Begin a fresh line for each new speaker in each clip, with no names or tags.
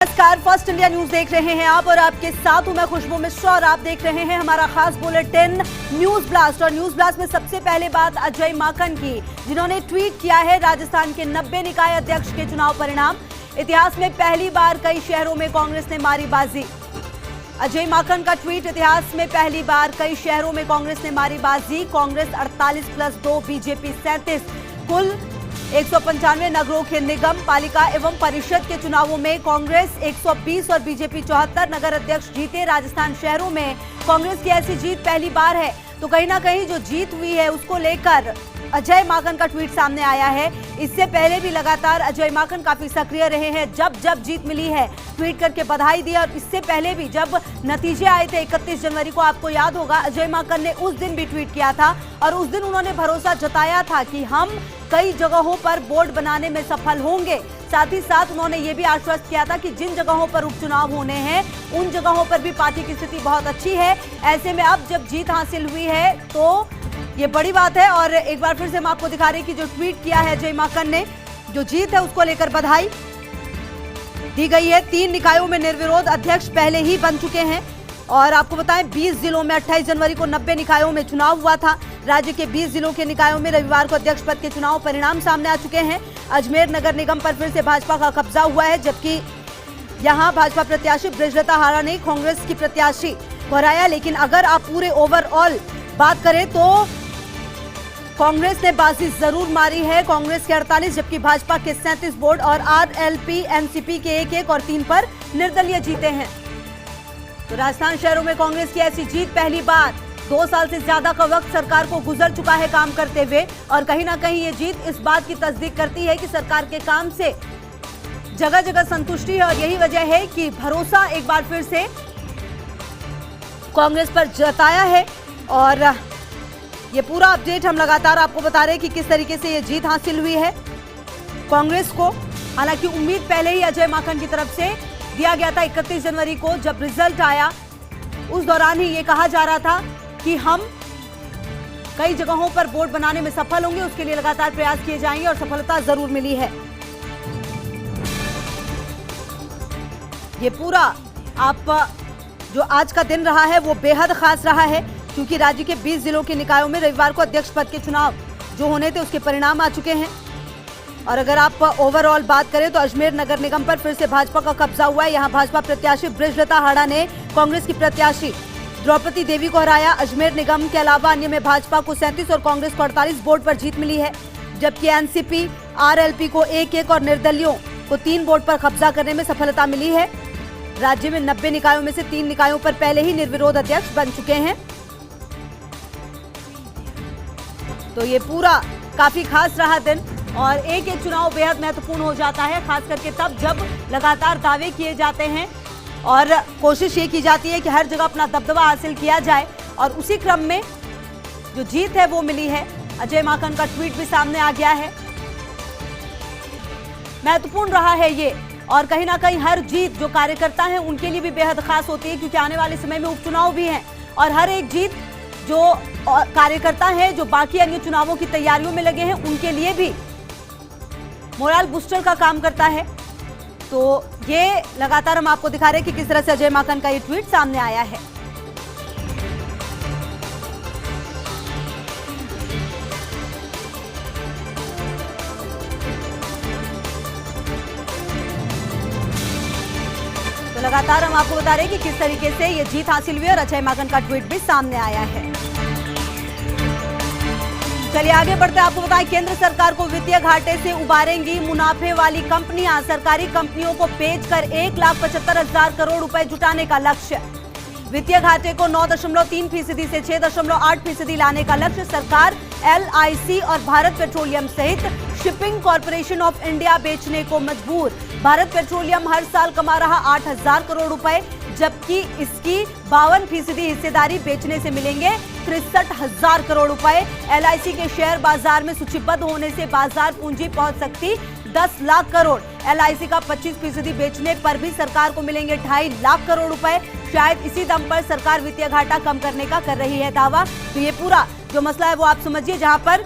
नमस्कार, first India news देख रहे हैं आप और आपके साथ हूं मैं खुशबू मिश्रा और आप देख रहे हैं हमारा खास बुलेटिन न्यूज ब्लास्ट। और न्यूज ब्लास्ट में सबसे पहले बात अजय माकन की, जिन्होंने ट्वीट किया है राजस्थान के 90 निकाय अध्यक्ष के चुनाव परिणाम। इतिहास में पहली बार कई शहरों में कांग्रेस ने मारी बाजी। अजय माकन का ट्वीट, इतिहास में पहली बार कई शहरों में कांग्रेस ने मारी बाजी। कांग्रेस 48+2, बीजेपी 37। कुल 195 नगरों के निगम, पालिका एवं परिषद के चुनावों में कांग्रेस 120 और बीजेपी 74 नगर अध्यक्ष जीते। राजस्थान शहरों में कांग्रेस की ऐसी जीत पहली बार है। तो कहीं ना कहीं जो जीत हुई है उसको लेकर अजय माकन का ट्वीट सामने आया है। इससे पहले भी लगातार अजय माकन काफी सक्रिय रहे हैं, जब जीत मिली है ट्वीट करके बधाई दी। और इससे पहले भी जब नतीजे आए थे 31 जनवरी को, आपको याद होगा, अजय माकन ने उस दिन भी ट्वीट किया था और उस दिन उन्होंने भरोसा जताया था कि हम कई जगहों पर बोर्ड बनाने में सफल होंगे। साथ ही साथ उन्होंने ये भी आश्वस्त किया था कि जिन जगहों पर उपचुनाव होने हैं उन जगहों पर भी पार्टी की स्थिति बहुत अच्छी है। ऐसे में अब जब जीत हासिल हुई है तो ये बड़ी बात है। और एक बार फिर से हम आपको दिखा रहे हैं कि जो ट्वीट किया है अजय माकन ने, जो जीत है उसको लेकर बधाई दी गई है। 3 निकायों में निर्विरोध अध्यक्ष पहले ही बन चुके हैं। और आपको बताएं 20 जिलों में 28 जनवरी को 90 निकायों में चुनाव हुआ था। राज्य के 20 जिलों के निकायों में रविवार को अध्यक्ष पद के चुनाव परिणाम सामने आ चुके हैं। अजमेर नगर निगम पर फिर से भाजपा का कब्जा हुआ है, जबकि यहां भाजपा प्रत्याशी बृजलता हाड़ा ने कांग्रेस की प्रत्याशी को हराया। लेकिन अगर आप पूरे ओवरऑल बात करें तो कांग्रेस ने बाजी जरूर मारी है। कांग्रेस के 48 जबकि भाजपा के 37 बोर्ड और आरएलपी एनसीपी के 1-1 और 3 पर निर्दलीय जीते हैं। तो राजस्थान शहरों में कांग्रेस की ऐसी जीत पहली बार। 2 साल से ज्यादा का वक्त सरकार को गुजर चुका है काम करते हुए, और कहीं ना कहीं ये जीत इस बात की तस्दीक करती है कि सरकार के काम से जगह जगह संतुष्टि है। और यही वजह है कि भरोसा एक बार फिर से कांग्रेस पर जताया है। और ये पूरा अपडेट हम लगातार आपको बता रहे हैं कि किस तरीके से ये जीत हासिल हुई है कांग्रेस को। हालांकि उम्मीद पहले ही अजय माकन की तरफ से दिया गया था। 31 जनवरी को जब रिजल्ट आया उस दौरान ही ये कहा जा रहा था कि हम कई जगहों पर बोर्ड बनाने में सफल होंगे, उसके लिए लगातार प्रयास किए जाएंगे और सफलता जरूर मिली है। ये पूरा आप जो आज का दिन रहा है वो बेहद खास रहा है, क्योंकि राज्य के 20 जिलों के निकायों में रविवार को अध्यक्ष पद के चुनाव जो होने थे उसके परिणाम आ चुके हैं। और अगर आप ओवरऑल बात करें तो अजमेर नगर निगम पर फिर से भाजपा का कब्जा हुआ है। यहां भाजपा प्रत्याशी बृजलता हाड़ा ने कांग्रेस की प्रत्याशी द्रौपदी देवी को हराया। अजमेर निगम के अलावा अन्य में भाजपा को 37 और कांग्रेस को 48 बोर्ड पर जीत मिली है, जबकि एनसीपी आरएलपी को 1-1 और निर्दलियों को 3 बोर्ड पर कब्जा करने में सफलता मिली है। राज्य में 90 निकायों में से 3 निकायों पर पहले ही निर्विरोध अध्यक्ष बन चुके हैं। तो ये पूरा काफी खास रहा दिन, और एक चुनाव बेहद महत्वपूर्ण हो जाता है, खास करके तब जब लगातार दावे किए जाते हैं और कोशिश ये की जाती है कि हर जगह अपना दबदबा हासिल किया जाए। और उसी क्रम में जो जीत है वो मिली है। अजय माकन का ट्वीट भी सामने आ गया है। महत्वपूर्ण रहा है ये, और कहीं ना कहीं हर जीत जो कार्यकर्ता हैं उनके लिए भी बेहद खास होती है, क्योंकि आने वाले समय में उपचुनाव भी हैं। और हर एक जीत जो कार्यकर्ता हैं जो बाकी अन्य चुनावों की तैयारियों में लगे हैं उनके लिए भी मोरल बूस्टर का काम करता है। तो ये लगातार हम आपको दिखा रहे हैं कि किस तरह से अजय माकन का ये ट्वीट सामने आया है। तो लगातार हम आपको बता रहे हैं कि किस तरीके से ये जीत हासिल हुई और अजय माकन का ट्वीट भी सामने आया है। चलिए आगे बढ़ते हैं। आपको बताएं, केंद्र सरकार को वित्तीय घाटे से उबारेंगी मुनाफे वाली कंपनियां। सरकारी कंपनियों को बेचकर 1,75,000 करोड़ रुपए जुटाने का लक्ष्य। वित्तीय घाटे को 9.3% से 6.8% लाने का लक्ष्य। सरकार LIC और भारत पेट्रोलियम सहित शिपिंग कॉर्पोरेशन ऑफ इंडिया बेचने को मजबूर। भारत पेट्रोलियम हर साल कमा रहा 8,000 करोड़ रुपए, जबकि इसकी 52% हिस्सेदारी बेचने से मिलेंगे 63,000 करोड़ रुपए। LIC के शेयर बाजार में सूचीबद्ध होने से बाजार पूंजी पहुंच सकती 10 लाख करोड़। LIC का 25% बेचने पर भी सरकार को मिलेंगे 2.5 लाख करोड़ रुपए। शायद इसी दम पर सरकार वित्तीय घाटा कम करने का कर रही है दावा। तो ये पूरा जो मसला है वो आप समझिए, जहां पर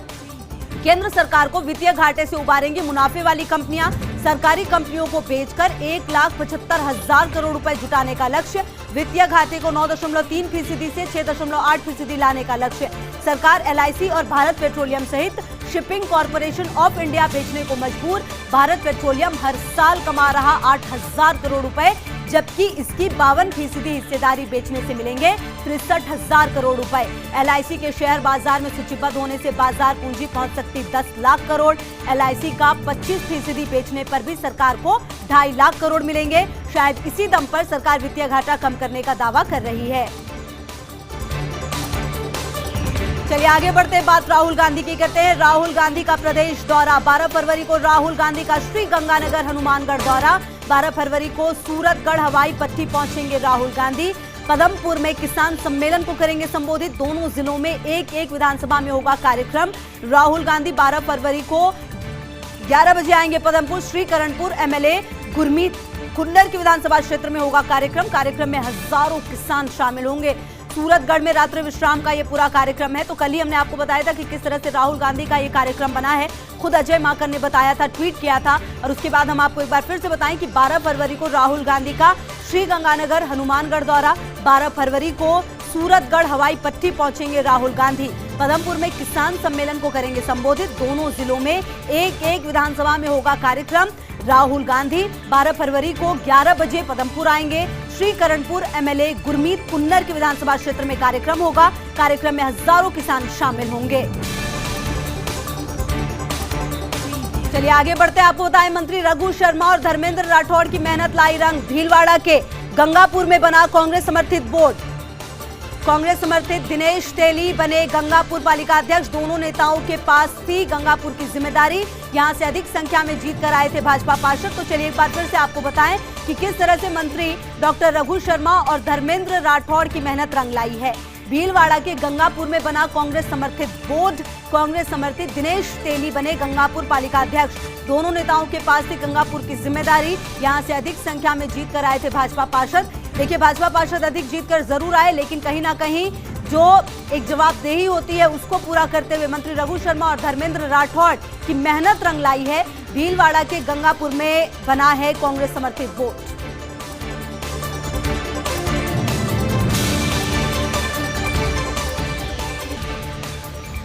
केंद्र सरकार को वित्तीय घाटे से उबारेंगी मुनाफे वाली कंपनियां। सरकारी कंपनियों को बेचकर 1,75,000 करोड़ रुपए जुटाने का लक्ष्य। वित्तीय घाटे को 9.3% से 6.8% लाने का लक्ष्य। सरकार LIC और भारत पेट्रोलियम सहित शिपिंग कॉरपोरेशन ऑफ इंडिया बेचने को मजबूर। भारत पेट्रोलियम हर साल कमा रहा 8,000 करोड़ रुपए, जबकि इसकी 52% हिस्सेदारी बेचने से मिलेंगे 63,000 करोड़ रुपए। LIC के शेयर बाजार में सूचीबद्ध होने से बाजार पूंजी पहुंच सकती 10 लाख करोड़। LIC का 25% बेचने पर भी सरकार को 2.5 लाख करोड़ मिलेंगे। शायद इसी दम पर सरकार वित्तीय घाटा कम करने का दावा कर रही है। चलिए आगे बढ़ते बात राहुल गांधी की करते हैं। राहुल गांधी का प्रदेश दौरा। 12 फरवरी को राहुल गांधी का श्री गंगानगर हनुमानगढ़ दौरा। 12 फरवरी को सूरतगढ़ हवाई पट्टी पहुंचेंगे राहुल गांधी। पदमपुर में किसान सम्मेलन को करेंगे संबोधित। दोनों जिलों में एक विधानसभा में होगा कार्यक्रम। राहुल गांधी 12 फरवरी को 11 बजे आएंगे पदमपुर। श्रीकरणपुर MLA गुरमीत कुन्नर की विधानसभा क्षेत्र में होगा कार्यक्रम। कार्यक्रम में हजारों किसान शामिल होंगे। सूरतगढ़ में रात्रि विश्राम का ये पूरा कार्यक्रम है। तो कल ही हमने आपको बताया था कि किस तरह से राहुल गांधी का ये कार्यक्रम बना है। खुद अजय माकन ने बताया था, ट्वीट किया था। और उसके बाद हम आपको एक बार फिर से बताएं कि 12 फरवरी को राहुल गांधी का श्री गंगानगर हनुमानगढ़ दौरा। 12 फरवरी को सूरतगढ़ हवाई पट्टी पहुंचेंगे राहुल गांधी। पदमपुर में किसान सम्मेलन को करेंगे संबोधित। दोनों जिलों में एक विधानसभा में होगा कार्यक्रम। राहुल गांधी 12 फरवरी को 11 बजे पदमपुर आएंगे। श्रीकरणपुर MLA गुरमीत कुन्नर के विधानसभा क्षेत्र में कार्यक्रम होगा। कार्यक्रम में हजारों किसान शामिल होंगे। चलिए आगे बढ़ते हैं। आपको बताएं, मंत्री रघु शर्मा और धर्मेंद्र राठौड़ की मेहनत लाई रंग। भीलवाड़ा के गंगापुर में बना कांग्रेस समर्थित बोर्ड। कांग्रेस समर्थित दिनेश तेली बने गंगापुर पालिका अध्यक्ष। दोनों नेताओं के पास थी गंगापुर की जिम्मेदारी। यहां से अधिक संख्या में जीत कर आए थे भाजपा पार्षद। तो चलिए एक बार फिर से आपको बताएं कि किस तरह से मंत्री डॉक्टर रघु शर्मा और धर्मेंद्र राठौड़ की मेहनत रंग लाई है। भीलवाड़ा के गंगापुर में बना कांग्रेस समर्थित बोर्ड। कांग्रेस समर्थित दिनेश तेली बने गंगापुर पालिका अध्यक्ष। दोनों नेताओं के पास थी गंगापुर की जिम्मेदारी। यहां से अधिक संख्या में जीत कर आए थे भाजपा पार्षद। देखिए, भाजपा पार्षद अधिक जीत कर जरूर आए, लेकिन कहीं ना कहीं जो एक जवाबदेही होती है उसको पूरा करते हुए मंत्री रघु शर्मा और धर्मेंद्र राठौड़ की मेहनत रंग लाई है। भीलवाड़ा के गंगापुर में बना है कांग्रेस समर्थित बोर्ड।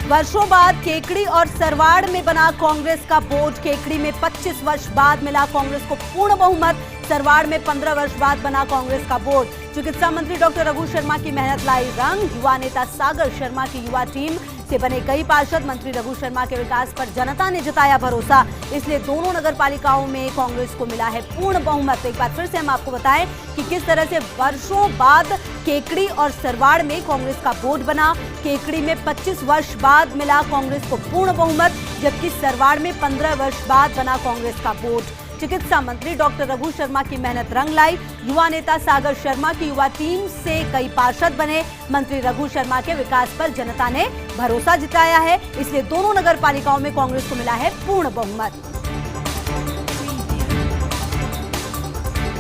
वर्षों बाद केकड़ी और सरवाड़ में बना कांग्रेस का बोर्ड। केकड़ी में 25 वर्ष बाद मिला कांग्रेस को पूर्ण बहुमत। सरवाड़ में 15 वर्ष बाद बना कांग्रेस का बोर्ड। चिकित्सा मंत्री डॉक्टर रघु शर्मा की मेहनत लाई रंग। युवा नेता सागर शर्मा की युवा टीम से बने कई पार्षद। मंत्री रघु शर्मा के विकास पर जनता ने जताया भरोसा, इसलिए दोनों नगर पालिकाओं में कांग्रेस को मिला है पूर्ण बहुमत। एक बार फिर से हम आपको बताएं कि किस तरह से वर्षों बाद केकड़ी और सरवाड़ में कांग्रेस का बोर्ड बना। केकड़ी में 25 वर्ष बाद मिला कांग्रेस को पूर्ण बहुमत, जबकि सरवाड़ में 15 वर्ष बाद बना कांग्रेस का बोर्ड। चिकित्सा मंत्री डॉक्टर रघु शर्मा की मेहनत रंग लाई। युवा नेता सागर शर्मा की युवा टीम से कई पार्षद बने। मंत्री रघु शर्मा के विकास पर जनता ने भरोसा जताया है, इसलिए दोनों नगर पालिकाओं में कांग्रेस को मिला है पूर्ण बहुमत।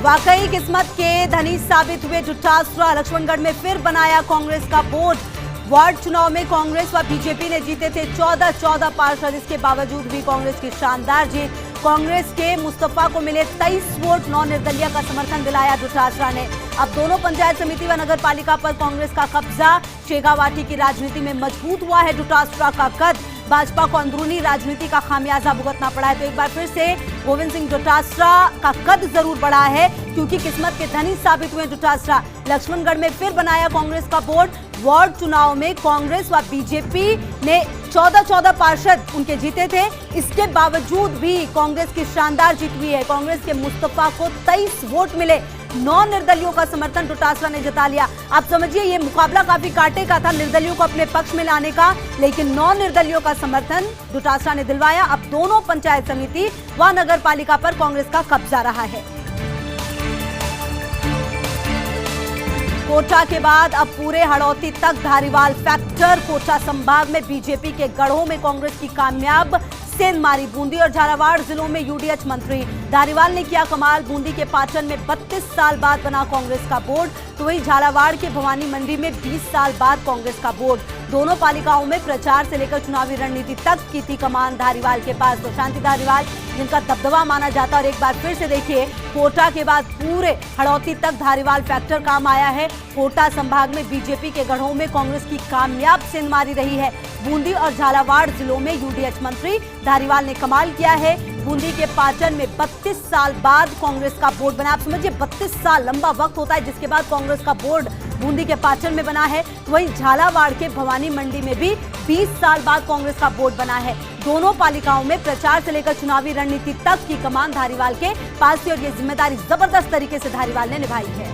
वाकई किस्मत के धनी साबित हुए जुटासरा। लक्ष्मणगढ़ में फिर बनाया कांग्रेस का बोर्ड। वार्ड चुनाव में कांग्रेस व बीजेपी ने जीते थे 14 पार्षद। इसके बावजूद भी कांग्रेस की शानदार जीत। कांग्रेस के मुस्तफा को मिले 23 वोट। 9 निर्दलीय का समर्थन दिलाया जुटासरा ने। अब दोनों पंचायत समिति व नगर पालिका पर कांग्रेस का कब्जा। शेखावाटी की राजनीति में मजबूत हुआ है जुटासरा का कद। भाजपा को अंदरूनी राजनीति का खामियाजा भुगतना पड़ा है। तो एक बार फिर से गोविंद सिंह जुटासरा का कद जरूर बढ़ा है, क्योंकि किस्मत के धनी साबित हुए जुटासरा। लक्ष्मणगढ़ में फिर बनाया कांग्रेस का बोर्ड। वार्ड चुनाव में कांग्रेस व बीजेपी ने 14 पार्षद उनके जीते थे। इसके बावजूद भी कांग्रेस की शानदार जीत हुई है। कांग्रेस के मुस्तफा को 23 वोट मिले। 9 निर्दलियों का समर्थन जुटासरा ने जता लिया। आप समझिए, ये मुकाबला काफी कांटे का था निर्दलियों को अपने पक्ष में लाने का, लेकिन 9 निर्दलियों का समर्थन जुटासरा ने दिलवाया। अब दोनों पंचायत समिति व नगर पालिका पर कांग्रेस का कब्जा रहा है। कोटा के बाद अब पूरे हड़ौती तक धारीवाल फैक्टर। कोटा संभाग में बीजेपी के गढ़ों में कांग्रेस की कामयाब सेंध मारी। बूंदी और झालावाड़ जिलों में यूडीएच मंत्री। धारीवाल ने किया कमाल। बूंदी के पाटन में 32 साल बाद बना कांग्रेस का बोर्ड, तो वहीं झालावाड़ के भवानी मंडी में 20 साल बाद कांग्रेस का बोर्ड। दोनों पालिकाओं में प्रचार से लेकर चुनावी रणनीति तक की थी कमान धारीवाल के पास। तो शांति धारीवाल जिनका दबदबा माना जाता है, और एक बार फिर से देखिए कोटा के बाद पूरे हड़ौती तक धारीवाल फैक्टर काम आया है। कोटा संभाग में बीजेपी के गढ़ों में कांग्रेस की कामयाब सेंधमारी रही है। बूंदी और झालावाड़ जिलों में यूडीएच मंत्री धारीवाल ने कमाल किया है। बूंदी के पाचन में 32 साल बाद कांग्रेस का बोर्ड बना। आप समझिए 32 साल लंबा वक्त होता है जिसके बाद कांग्रेस का बोर्ड बूंदी के पाचन में बना है। वहीं झालावाड़ के भवानी मंडी में भी 20 साल बाद कांग्रेस का बोर्ड बना है। दोनों पालिकाओं में प्रचार से लेकर चुनावी रणनीति तक की कमान धारीवाल के पास थी और ये जिम्मेदारी जबरदस्त तरीके से धारीवाल ने निभाई है।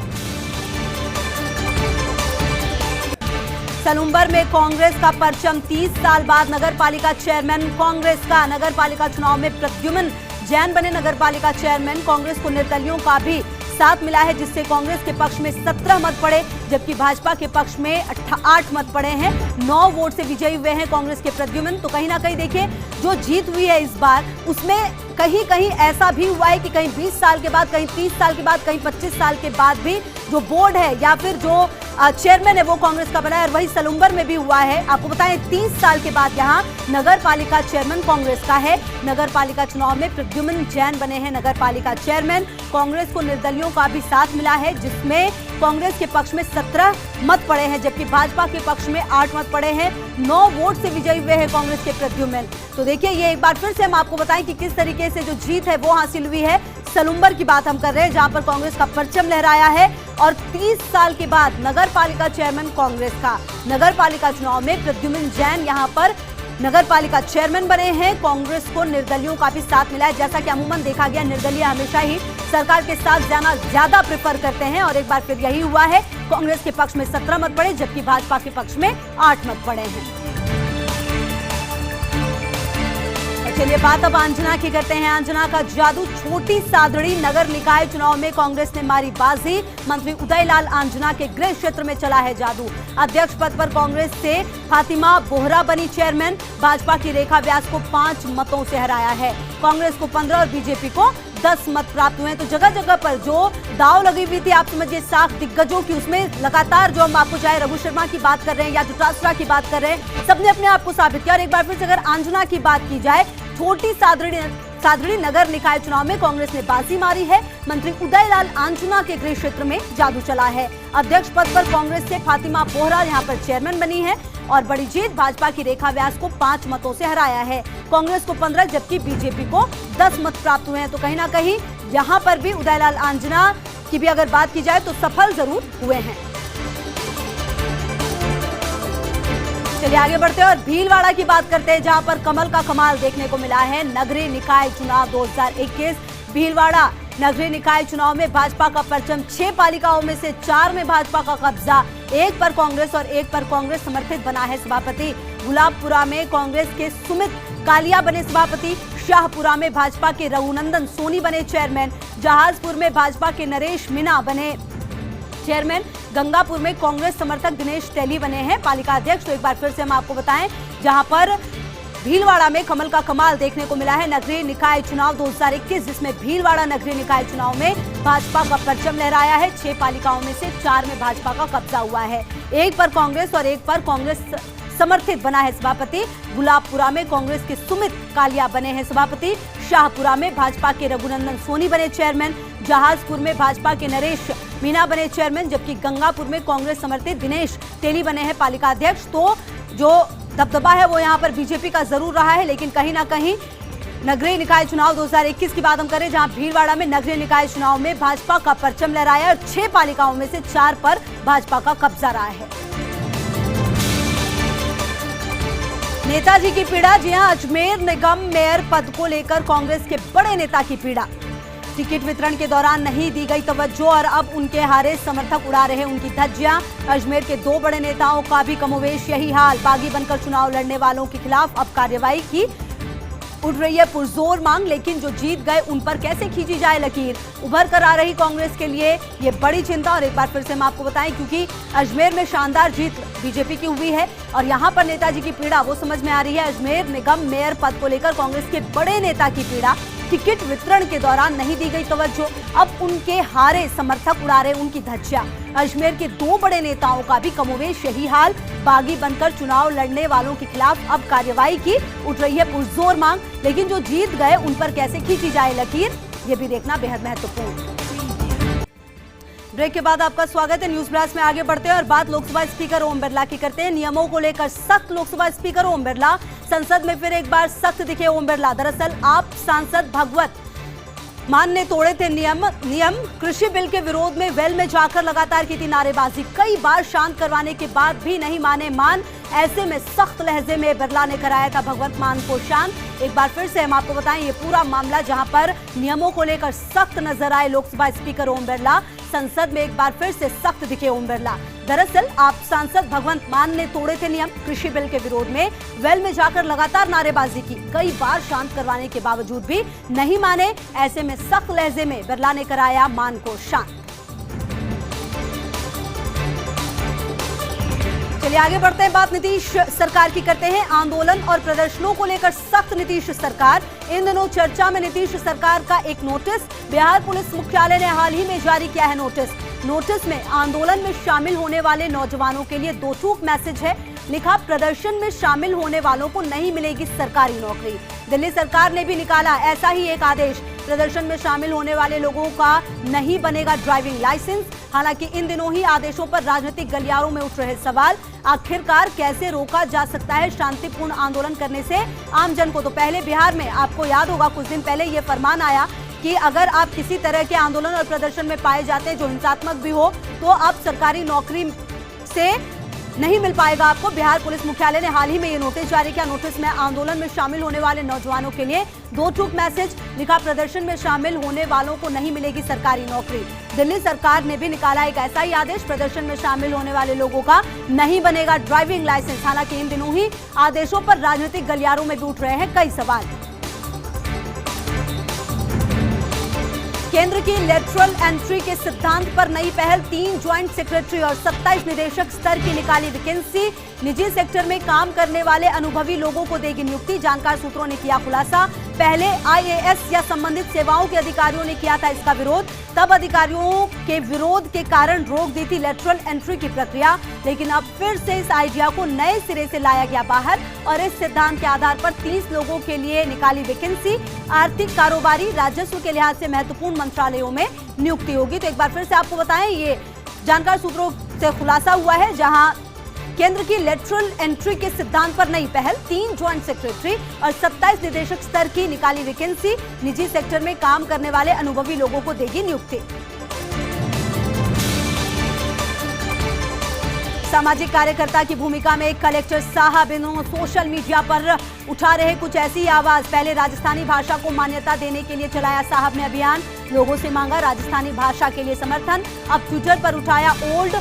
सलूंबर में कांग्रेस का परचम 30 साल बाद नगर पालिका चेयरमैन कांग्रेस का। नगर पालिका चुनाव में प्रद्युम्न जैन बने नगर पालिका चेयरमैन। कांग्रेस को निर्दलियों का भी साथ मिला है जिससे कांग्रेस के पक्ष में 17 मत पड़े, जबकि भाजपा के पक्ष में 8 मत पड़े हैं। 9 वोट से विजयी हुए हैं कांग्रेस के प्रद्युम्न। तो कहीं ना कहीं देखिए जो जीत हुई है इस बार, उसमें कहीं कहीं ऐसा भी हुआ है कि कहीं 20 साल के बाद, कहीं 30 साल के बाद, कहीं 25 साल के बाद भी जो बोर्ड है या फिर जो चेयरमैन है वो कांग्रेस का बना है। और वही सलूंबर में भी हुआ है। आपको बताएं 30 साल के बाद यहाँ नगर पालिका चेयरमैन कांग्रेस का है। नगर पालिका चुनाव में प्रद्युम्न जैन बने हैं नगर पालिका चेयरमैन। कांग्रेस को निर्दलियों का भी साथ मिला है जिसमें कांग्रेस के पक्ष में 17 मत पड़े हैं, जबकि भाजपा के पक्ष में 8 मत पड़े हैं। 9 वोट से विजयी हुए हैं कांग्रेस के प्रद्युम्न। तो देखिए ये एक बार फिर से हम आपको बताएं कि किस तरीके से जो जीत है वो हासिल हुई है। सलूंबर की बात हम कर रहे हैं जहां पर कांग्रेस का परचम लहराया है और 30 साल के बाद नगर पालिका चेयरमैन कांग्रेस का। नगर पालिका चुनाव में प्रद्युम्न जैन यहां पर नगर पालिका चेयरमैन बने हैं। कांग्रेस को निर्दलियों का भी साथ मिला है। जैसा कि अमूमन देखा गया निर्दलीय हमेशा ही सरकार के साथ जाना ज्यादा प्रेफर करते हैं और एक बार फिर यही हुआ है। कांग्रेस के पक्ष में 17 मत पड़े जबकि भाजपा के पक्ष में 8 मत पड़े हैं। चलिए बात अब अंजना की करते हैं। अंजना का जादू, छोटी सादड़ी नगर निकाय चुनाव में कांग्रेस ने मारी बाजी। मंत्री उदयलाल अंजना के गृह क्षेत्र में चला है जादू। अध्यक्ष पद पर कांग्रेस से फातिमा बोहरा बनी चेयरमैन। भाजपा की रेखा व्यास को 5 मतों से हराया है। कांग्रेस को 15 और बीजेपी को 10 मत प्राप्त हुए हैं। तो जगह जगह पर जो दाव लगी हुई थी, आप समझिए साख दिग्गजों की, उसमें लगातार जो हम आपको चाहे रघु शर्मा की बात कर रहे हैं या जुटासरा की बात कर रहे हैं, सबने अपने आप को साबित किया। और एक बार फिर से अगर अंजना की बात की जाए, छोटी सादड़ी नगर निकाय चुनाव में कांग्रेस ने बाजी मारी है। मंत्री उदयलाल अंजना के गृह क्षेत्र में जादू चला है। अध्यक्ष पद पर कांग्रेस से फातिमा बोहरा यहां पर चेयरमैन बनी है और बड़ी जीत, भाजपा की रेखा व्यास को 5 मतों से हराया है। कांग्रेस को 15 जबकि बीजेपी को 10 मत प्राप्त हुए हैं। तो कहीं ना कहीं यहां पर भी उदयलाल अंजना की भी अगर बात की जाए तो सफल जरूर हुए हैं। चलिए आगे बढ़ते हैं और भीलवाड़ा की बात करते हैं जहां पर कमल का कमाल देखने को मिला है। नगरीय निकाय चुनाव 2021 भीलवाड़ा नगरीय निकाय चुनाव में भाजपा का परचम 6 पालिकाओं में से 4 में भाजपा का कब्जा, 1 पर कांग्रेस और 1 पर कांग्रेस समर्थित बना है सभापति। गुलाबपुरा में कांग्रेस के सुमित कालिया बने सभापति। शाहपुरा में भाजपा के रघुनंदन सोनी बने चेयरमैन। जहाजपुर में भाजपा के नरेश मीना बने चेयरमैन। गंगापुर में कांग्रेस समर्थक दिनेश तेली बने हैं पालिका अध्यक्ष। तो एक बार फिर से हम आपको बताएं जहां पर भीलवाड़ा में कमल का कमाल देखने को मिला है। नगरीय निकाय चुनाव 2021 जिसमें भीलवाड़ा नगरीय निकाय चुनाव में भाजपा का परचम लहराया है। 6 पालिकाओं में से 4 में भाजपा का कब्जा हुआ है। 1 पर कांग्रेस और 1 पर कांग्रेस समर्थित बना है सभापति। गुलाबपुरा में कांग्रेस के सुमित कालिया बने हैं सभापति। शाहपुरा में भाजपा के रघुनंदन सोनी बने चेयरमैन। जहाजपुर में भाजपा के नरेश मीना बने चेयरमैन, जबकि गंगापुर में कांग्रेस समर्थित दिनेश तेली बने हैं पालिका अध्यक्ष। तो जो दबदबा है वो यहाँ पर बीजेपी का जरूर रहा है, लेकिन कहीं ना कहीं नगरीय निकाय चुनाव 2021 की बात हम करें जहां भीलवाड़ा में नगरीय निकाय चुनाव में भाजपा का परचम लहराया और 6 पालिकाओं में से 4 पर भाजपा का कब्जा रहा है। नेताजी की पीड़ा, जी हां, अजमेर निगम मेयर पद को लेकर कांग्रेस के बड़े नेता की पीड़ा। टिकट वितरण के दौरान नहीं दी गई तवज्जो और अब उनके हारे समर्थक उड़ा रहे उनकी धज्जियां। अजमेर के 2 बड़े नेताओं का भी कमोवेश यही हाल। बागी बनकर चुनाव लड़ने वालों के खिलाफ अब कार्रवाई की उठ रही है पुरजोर मांग, लेकिन जो जीत गए उन पर कैसे खींची जाए लकीर, उभर कर आ रही कांग्रेस के लिए ये बड़ी चिंता। और एक बार फिर से हम आपको बताएं क्योंकि अजमेर में शानदार जीत बीजेपी की हुई है और यहां पर नेताजी की पीड़ा वो समझ में आ रही है। अजमेर निगम मेयर पद को लेकर कांग्रेस के बड़े नेता की पीड़ा। टिकट वितरण के दौरान नहीं दी गई तवज्जो। अब उनके हारे समर्थक उड़ा रहे उनकी धज्जियां। अजमेर के 2 बड़े नेताओं का भी कमोवेश यही हाल। बागी बनकर चुनाव लड़ने वालों के खिलाफ अब कार्रवाई की उठ रही है पुरजोर मांग, लेकिन जो जीत गए उन पर कैसे खींची जाए लकीर, ये भी देखना बेहद महत्वपूर्ण। ब्रेक के बाद आपका स्वागत है। न्यूज ब्लास्ट में आगे बढ़ते हैं और बात लोकसभा स्पीकर ओम बिरला की करते हैं। नियमों को लेकर सख्त लोकसभा स्पीकर ओम बिरला, संसद में फिर एक बार सख्त दिखे ओम बिरला। दरअसल आप सांसद भगवत मान ने तोड़े थे नियम। कृषि बिल के विरोध में वेल में जाकर लगातार की थी नारेबाजी। कई बार शांत करवाने के बाद भी नहीं माने मान। ऐसे में सख्त लहजे में बिरला ने कराया था भगवत मान को शांत। एक बार फिर से हम आपको बताएं ये पूरा मामला जहां पर नियमों को लेकर सख्त नजर आए लोकसभा स्पीकर ओम बिरला, संसद में एक बार फिर से सख्त दिखे ओम बिरला। दरअसल आप सांसद भगवंत मान ने तोड़े थे नियम। कृषि बिल के विरोध में वेल में जाकर लगातार नारेबाजी की। कई बार शांत करवाने के बावजूद भी नहीं माने। ऐसे में सख्त लहजे में बिरला ने कराया मान को शांत। चलिए आगे बढ़ते हैं, बात नीतीश सरकार की करते हैं। आंदोलन और प्रदर्शनों को लेकर सख्त नीतीश सरकार। इन दिनों चर्चा में नीतीश सरकार का एक नोटिस। बिहार पुलिस मुख्यालय ने हाल ही में जारी किया है नोटिस में आंदोलन में शामिल होने वाले नौजवानों के लिए 2 टूक मैसेज है। लिखा, प्रदर्शन में शामिल होने वालों को नहीं मिलेगी सरकारी नौकरी। दिल्ली सरकार ने भी निकाला ऐसा ही एक आदेश। प्रदर्शन में शामिल होने वाले लोगों का नहीं बनेगा ड्राइविंग लाइसेंस। हालांकि इन दिनों ही आदेशों पर राजनीतिक गलियारों में उठ रहे सवाल। आखिरकार कैसे रोका जा सकता है शांतिपूर्ण आंदोलन करने से आमजन को? तो पहले बिहार में आपको याद होगा कुछ दिन पहले ये फरमान आया कि अगर आप किसी तरह के आंदोलन और प्रदर्शन में पाए जाते हैं जो हिंसात्मक भी हो तो आप सरकारी नौकरी से नहीं मिल पाएगा आपको। बिहार पुलिस मुख्यालय ने हाल ही में ये नोटिस जारी किया। नोटिस में आंदोलन में शामिल होने वाले नौजवानों के लिए 2 टूक मैसेज। लिखा, प्रदर्शन में शामिल होने वालों को नहीं मिलेगी सरकारी नौकरी। दिल्ली सरकार ने भी निकाला एक ऐसा ही आदेश। प्रदर्शन में शामिल होने वाले लोगों का नहीं बनेगा ड्राइविंग लाइसेंस। हालांकि इन दिनों ही आदेशों पर राजनीतिक गलियारों में भी उठ रहे हैं कई सवाल। केंद्र की लेटरल एंट्री के सिद्धांत पर नई पहल। 3 ज्वाइंट सेक्रेटरी और 27 निदेशक स्तर की निकाली वैकेंसी। निजी सेक्टर में काम करने वाले अनुभवी लोगों को देगी नियुक्ति। जानकार सूत्रों ने किया खुलासा। पहले आईएएस या संबंधित सेवाओं के अधिकारियों ने किया था इसका विरोध। तब अधिकारियों के विरोध के कारण रोक दी थी लेटरल एंट्री की प्रक्रिया, लेकिन अब फिर से इस आइडिया को नए सिरे से लाया गया बाहर और इस सिद्धांत के आधार पर 30 लोगों के लिए निकाली वैकेंसी। आर्थिक, कारोबारी, राजस्व के लिहाज से महत्वपूर्ण मंत्रालयों में नियुक्ति होगी। तो एक बार फिर से आपको बताएं ये जानकार सूत्रों से खुलासा हुआ है, जहां केंद्र की लेटरल एंट्री के सिद्धांत पर नई पहल। 3 ज्वाइंट सेक्रेटरी और 27 निदेशक स्तर की निकाली वैकेंसी। निजी सेक्टर में काम करने वाले अनुभवी लोगों को देगी नियुक्ति। सामाजिक कार्यकर्ता की भूमिका में कलेक्टर साहब इन सोशल मीडिया पर उठा रहे कुछ ऐसी आवाज। पहले राजस्थानी भाषा को मान्यता देने के लिए चलाया साहब ने अभियान। लोगों से मांगा राजस्थानी भाषा के लिए समर्थन। अब ट्विटर पर उठाया ओल्ड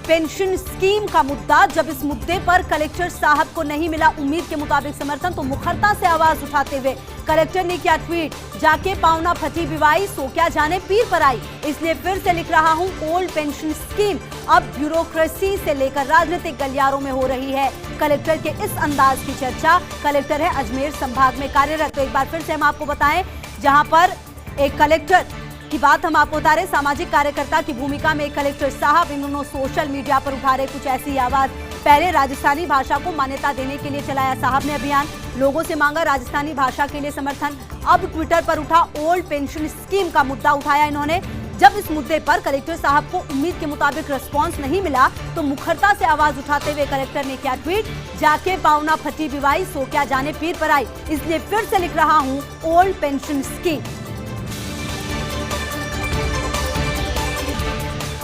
पेंशन स्कीम का मुद्दा। जब इस मुद्दे पर कलेक्टर साहब को नहीं मिला उम्मीद के मुताबिक समर्थन, तो मुखरता से आवाज उठाते हुए कलेक्टर ने किया ट्वीट, जाके पावना फटी बिवाई सो क्या जाने पीर पर आई, इसलिए फिर से लिख रहा हूं ओल्ड पेंशन स्कीम। अब ब्यूरोक्रेसी से लेकर राजनीतिक गलियारों में हो रही है कलेक्टर के इस अंदाज की चर्चा। कलेक्टर है अजमेर संभाग में कार्यरत। तो एक बार फिर से हम आपको बताएं, जहां पर एक कलेक्टर की बात हम आपको बता रहे, सामाजिक कार्यकर्ता की भूमिका में कलेक्टर साहब इन दोनों सोशल मीडिया पर उठा रहे कुछ ऐसी आवाज। पहले राजस्थानी भाषा को मान्यता देने के लिए चलाया साहब ने अभियान। लोगों से मांगा राजस्थानी भाषा के लिए समर्थन। अब ट्विटर पर उठा ओल्ड पेंशन स्कीम का मुद्दा उठाया इन्होंने। जब इस मुद्दे पर कलेक्टर साहब को उम्मीद के मुताबिक रिस्पांस नहीं मिला, तो मुखरता से आवाज उठाते हुए कलेक्टर ने किया ट्वीट, जाके पावना फटी बिवाई सो क्या जाने पीर पर आई, इसलिए फिर से लिख रहा हूं ओल्ड पेंशन स्कीम।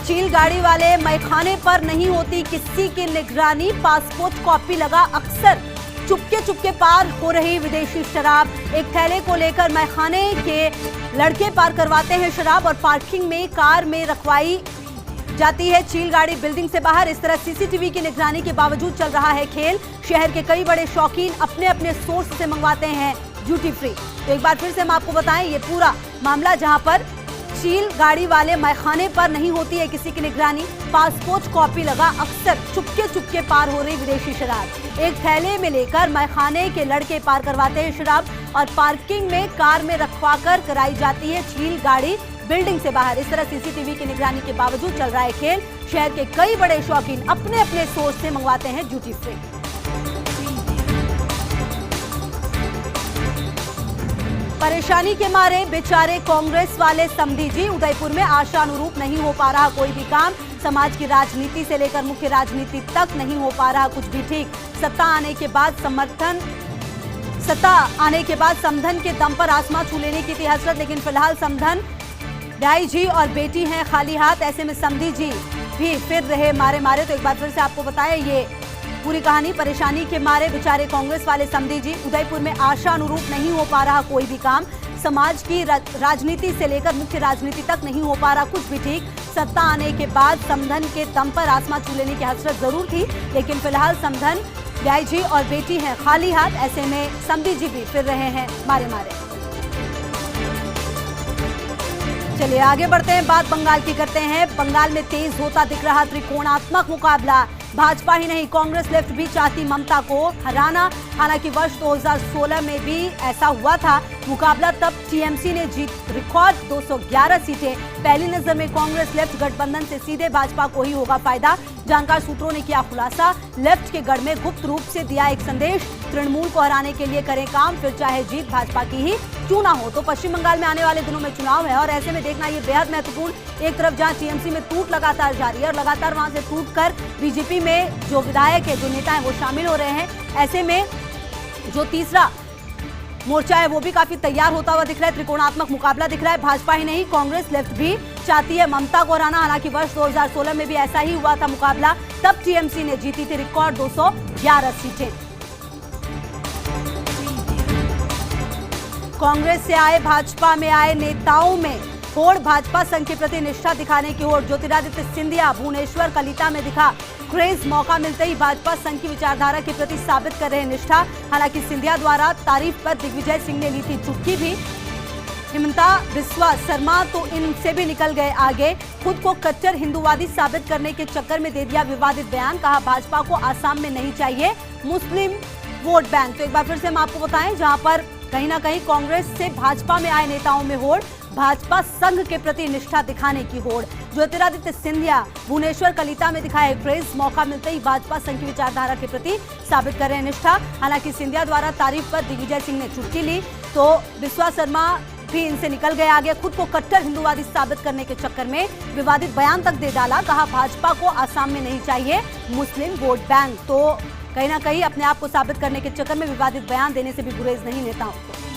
चील गाड़ी वाले मैखाने पर नहीं होती किसी की निगरानी। पासपोर्ट कॉपी लगा अक्सर, चुपके चुपके पार हो रही विदेशी शराब। एक थैले को लेकर मैखाने के लड़के पार करवाते हैं शराब और पार्किंग में कार में रखवाई जाती है चील गाड़ी बिल्डिंग से बाहर। इस तरह सीसीटीवी की निगरानी के बावजूद चल रहा है खेल। शहर के कई बड़े शौकीन अपने अपने सोर्स से मंगवाते हैं ड्यूटी फ्री। तो एक बार फिर से हम आपको बताएं ये पूरा मामला, जहां पर चील गाड़ी वाले मैखाने पर नहीं होती है किसी की निगरानी। पासपोर्ट कॉपी लगा अक्सर चुपके चुपके पार हो रही विदेशी शराब। एक थैले में लेकर मैखाने के लड़के पार करवाते हैं शराब और पार्किंग में कार में रखवाकर कराई जाती है चील गाड़ी बिल्डिंग से बाहर। इस तरह सीसीटीवी की निगरानी के बावजूद चल रहा है खेल। शहर के कई बड़े शौकीन अपने अपने सोर्स से मंगवाते हैं ड्यूटी फ्री। परेशानी के मारे बेचारे कांग्रेस वाले समधी जी। उदयपुर में आशानुरूप नहीं हो पा रहा कोई भी काम। समाज की राजनीति से लेकर मुख्य राजनीति तक नहीं हो पा रहा कुछ भी ठीक। सत्ता आने के बाद समधन के दम पर आसमां छू लेने की थी हसरत, लेकिन फिलहाल समधन दाई जी और बेटी हैं खाली हाथ। ऐसे में समधी जी भी फिर रहे मारे मारे। तो एक बार फिर से आपको बताएं ये पूरी कहानी। परेशानी के मारे बेचारे कांग्रेस वाले समधी जी। उदयपुर में आशानुरूप नहीं हो पा रहा कोई भी काम। समाज की राजनीति से लेकर मुख्य राजनीति तक नहीं हो पा रहा कुछ भी ठीक। सत्ता आने के बाद समधन के दम पर आसमां छू लेने की हसरत जरूर थी, लेकिन फिलहाल समधन दाई जी और बेटी हैं खाली हाथ। ऐसे में समधी जी भी फिर रहे हैं मारे मारे। चलिए आगे बढ़ते हैं, बात बंगाल की करते हैं। बंगाल में तेज होता दिख रहा त्रिकोणात्मक मुकाबला। भाजपा ही नहीं कांग्रेस लेफ्ट भी चाहती ममता को हराना। हालांकि वर्ष 2016 में भी ऐसा हुआ था मुकाबला, तब टीएमसी ने जीत रिकॉर्ड 211 सीटें। पहली नजर में कांग्रेस लेफ्ट गठबंधन से सीधे भाजपा को ही होगा फायदा। जानकार सूत्रों ने किया खुलासा। लेफ्ट के गढ़ में गुप्त रूप से दिया एक संदेश, तृणमूल को हराने के लिए करें काम, फिर चाहे जीत भाजपा की ही क्यों ना हो। तो पश्चिम बंगाल में आने वाले दिनों में चुनाव है और ऐसे में देखना ये बेहद महत्वपूर्ण। एक तरफ जहां टीएमसी में टूट लगातार जारी है और लगातार वहां से टूट कर बीजेपी में जो विधायक है, जो नेता है, वो शामिल हो रहे हैं। ऐसे में जो तीसरा मोर्चा है वो भी काफी तैयार होता हुआ दिख रहा है। त्रिकोणात्मक मुकाबला दिख रहा है। भाजपा ही नहीं कांग्रेस लेफ्ट भी चाहती है ममता को हराना। हालांकि वर्ष 2016 में भी ऐसा ही हुआ था मुकाबला, तब टीएमसी ने जीती थी रिकॉर्ड 211 सीटें। कांग्रेस से आए भाजपा में आए नेताओं में होड़। भाजपा संघ के प्रति निष्ठा दिखाने की होड़। ज्योतिरादित्य सिंधिया भुवनेश्वर कलिता में दिखा क्रेज। मौका मिलते ही भाजपा संघ की विचारधारा के प्रति साबित कर रहे निष्ठा। हालांकि सिंधिया द्वारा तारीफ पर दिग्विजय सिंह ने ली थी चुटकी भी। हिमंता बिस्वा शर्मा तो इनसे भी निकल गए आगे। खुद को कट्टर हिंदूवादी साबित करने के चक्कर में दे दिया विवादित बयान। कहा भाजपा को आसाम में नहीं चाहिए मुस्लिम वोट बैंक। तो एक बार फिर से हम आपको बताएं, जहां पर कहीं ना कहीं कांग्रेस से भाजपा में आए नेताओं में होड़। भाजपा संघ के प्रति निष्ठा दिखाने की होड़। ज्योतिरादित्य सिंधिया भुवनेश्वर कलिता में दिखाए क्रेज। मौका मिलते ही भाजपा संघ की विचारधारा के प्रति साबित कर रहे निष्ठा। हालांकि सिंधिया द्वारा तारीफ पर दिग्विजय सिंह ने चुटकी ली, तो बिस्वा शर्मा भी इनसे निकल गए आगे। खुद को कट्टर हिंदूवादी साबित करने के चक्कर में विवादित बयान तक दे डाला। कहा भाजपा को आसाम में नहीं चाहिए मुस्लिम वोट बैंक। तो कहीं ना कहीं अपने आप को साबित करने के चक्कर में विवादित बयान देने से भी गुरेज नहीं नेताओं को।